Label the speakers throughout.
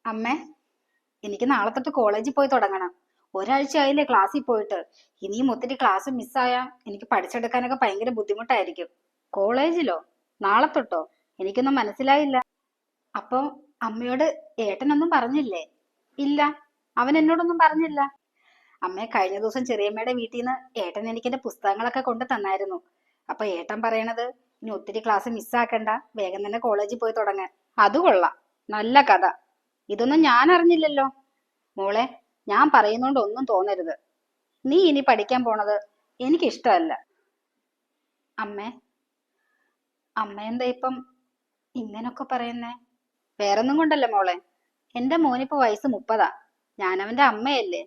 Speaker 1: അമ്മേ, എനിക്ക് നാളെ തൊട്ട് കോളേജിൽ പോയി തുടങ്ങണം. ഒരാഴ്ചയായില്ലേ ക്ലാസ്സിൽ പോയിട്ട്. ഇനിയും ഒത്തിരി ക്ലാസ് മിസ്സായാ എനിക്ക് പഠിച്ചെടുക്കാനൊക്കെ ഭയങ്കര ബുദ്ധിമുട്ടായിരിക്കും. കോളേജിലോ? നാളെ തൊട്ടോ? എനിക്കൊന്നും മനസ്സിലായില്ല. അപ്പൊ അമ്മയോട് ഏട്ടനൊന്നും പറഞ്ഞില്ലേ? ഇല്ല, അവൻ എന്നോടൊന്നും പറഞ്ഞില്ല. അമ്മേ, കഴിഞ്ഞ ദിവസം ചെറിയമ്മയുടെ വീട്ടിൽ നിന്ന് ഏട്ടൻ എനിക്ക് എന്റെ പുസ്തകങ്ങളൊക്കെ കൊണ്ട് തന്നായിരുന്നു. അപ്പൊ ഏട്ടൻ പറയണത് ഇനി ഒത്തിരി ക്ലാസ് മിസ്സാക്കണ്ട, വേഗം തന്നെ കോളേജിൽ പോയി തുടങ്ങാൻ. അത് കൊള്ളാം, നല്ല കഥ. ഇതൊന്നും ഞാൻ അറിഞ്ഞില്ലല്ലോ. മോളെ, ഞാൻ പറയുന്നോണ്ട് ഒന്നും തോന്നരുത്. നീ ഇനി പഠിക്കാൻ പോണത് എനിക്കിഷ്ടമല്ല. അമ്മേ, അമ്മ എന്താ ഇപ്പം ഇങ്ങനൊക്കെ പറയുന്നേ? വേറൊന്നും കൊണ്ടല്ല മോളെ. എന്റെ മോനിപ്പോ വയസ്സ് 30. ഞാനവന്റെ അമ്മയല്ലേ.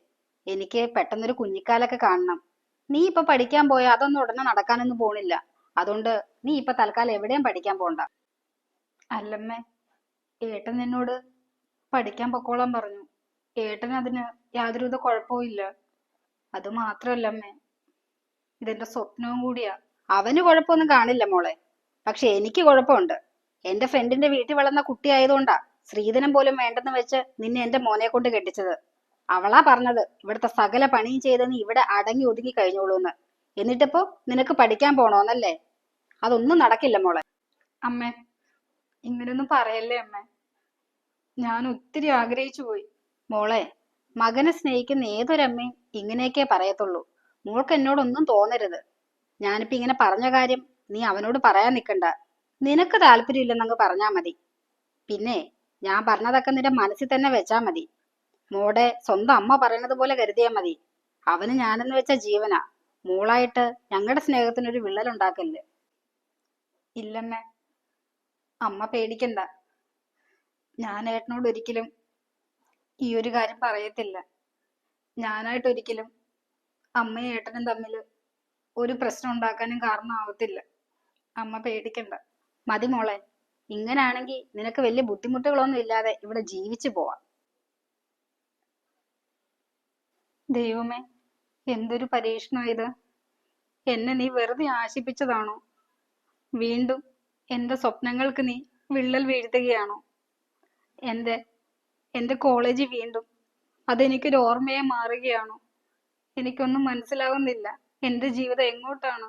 Speaker 1: എനിക്ക് പെട്ടെന്നൊരു കുഞ്ഞിക്കാലൊക്കെ കാണണം. നീ ഇപ്പൊ പഠിക്കാൻ പോയാ അതൊന്നും ഉടനെ നടക്കാനൊന്നും പോണില്ല. അതുകൊണ്ട് നീ ഇപ്പൊ തൽക്കാലം എവിടെയും പഠിക്കാൻ പോണ്ട. അല്ലമ്മേ, ഏട്ടൻ എന്നോട് പഠിക്കാൻ പൊക്കോളാൻ പറഞ്ഞു. ഏട്ടൻ അതിന് യാതൊരുവിധ കുഴപ്പവും ഇല്ല. അത് മാത്രല്ലമ്മേ, ഇതെന്റെ സ്വപ്നവും കൂടിയാ. അവന് കുഴപ്പമൊന്നും കാണില്ല മോളെ, പക്ഷെ എനിക്ക് കുഴപ്പമുണ്ട്. എന്റെ ഫ്രണ്ടിന്റെ വീട്ടിൽ വളർന്ന കുട്ടി ആയതുകൊണ്ടാ സ്ത്രീധനം പോലും വേണ്ടെന്ന് വെച്ച് നിന്നെ എന്റെ മോനെ കൊണ്ട് കെട്ടിച്ചത്. അവളാ പറഞ്ഞത് ഇവിടുത്തെ സകല പണിയും ചെയ്ത് നീ ഇവിടെ അടങ്ങി ഒതുങ്ങി കഴിഞ്ഞോളൂന്ന്. എന്നിട്ടിപ്പോ നിനക്ക് പഠിക്കാൻ പോണോന്നല്ലേ? അതൊന്നും നടക്കില്ല മോളെ. അമ്മേ, ഇങ്ങനൊന്നും പറയല്ലേ അമ്മേ. ഞാൻ ഒത്തിരി ആഗ്രഹിച്ചു പോയി. മോളെ, മകനെ സ്നേഹിക്കുന്ന ഏതൊരമ്മയും ഇങ്ങനെയൊക്കെ പറയത്തുള്ളൂ. മോൾക്ക് എന്നോടൊന്നും തോന്നരുത്. ഞാനിപ്പോ ഇങ്ങനെ പറഞ്ഞ കാര്യം നീ അവനോട് പറയാൻ നിൽക്കണ്ട. നിനക്ക് താല്പര്യമില്ലെന്നങ്ങ് പറഞ്ഞാ മതി. പിന്നെ ഞാൻ പറഞ്ഞതൊക്കെ നിന്റെ മനസ്സിൽ തന്നെ വെച്ചാ മതി. മോടെ സ്വന്തം അമ്മ പറയണത് പോലെ കരുതിയാ മതി. അവന് ഞാനെന്ന് വെച്ച ജീവനാ. മോളായിട്ട് ഞങ്ങളുടെ സ്നേഹത്തിനൊരു വിള്ളലുണ്ടാക്കല്ലേ. ഇല്ലമ്മേ, അമ്മ പേടിക്കണ്ട. ഞാൻ ഏട്ടനോട് ഒരിക്കലും ഈ ഒരു കാര്യം പറയത്തില്ല. ഞാനായിട്ട് ഒരിക്കലും അമ്മയും ഏട്ടനും തമ്മിൽ ഒരു പ്രശ്നം ഉണ്ടാക്കാനും കാരണമാവത്തില്ല. അമ്മ പേടിക്കണ്ട. മതി മോളെ. ഇങ്ങനാണെങ്കിൽ നിനക്ക് വലിയ ബുദ്ധിമുട്ടുകളൊന്നും ഇല്ലാതെ ഇവിടെ ജീവിച്ചു പോവാം. ദൈവമേ, എന്തൊരു പരീക്ഷണം ഇത്. എന്നെ നീ വെറുതെ ആശിപ്പിച്ചതാണോ? വീണ്ടും എന്റെ സ്വപ്നങ്ങൾക്ക് നീ വിള്ളൽ വീഴ്ത്തുകയാണോ? എന്റെ എന്റെ കോളേജ് വീണ്ടും അതെനിക്കൊരു ഓർമ്മയെ മാറുകയാണോ? എനിക്കൊന്നും മനസ്സിലാവുന്നില്ല. എന്റെ ജീവിതം എങ്ങോട്ടാണ്?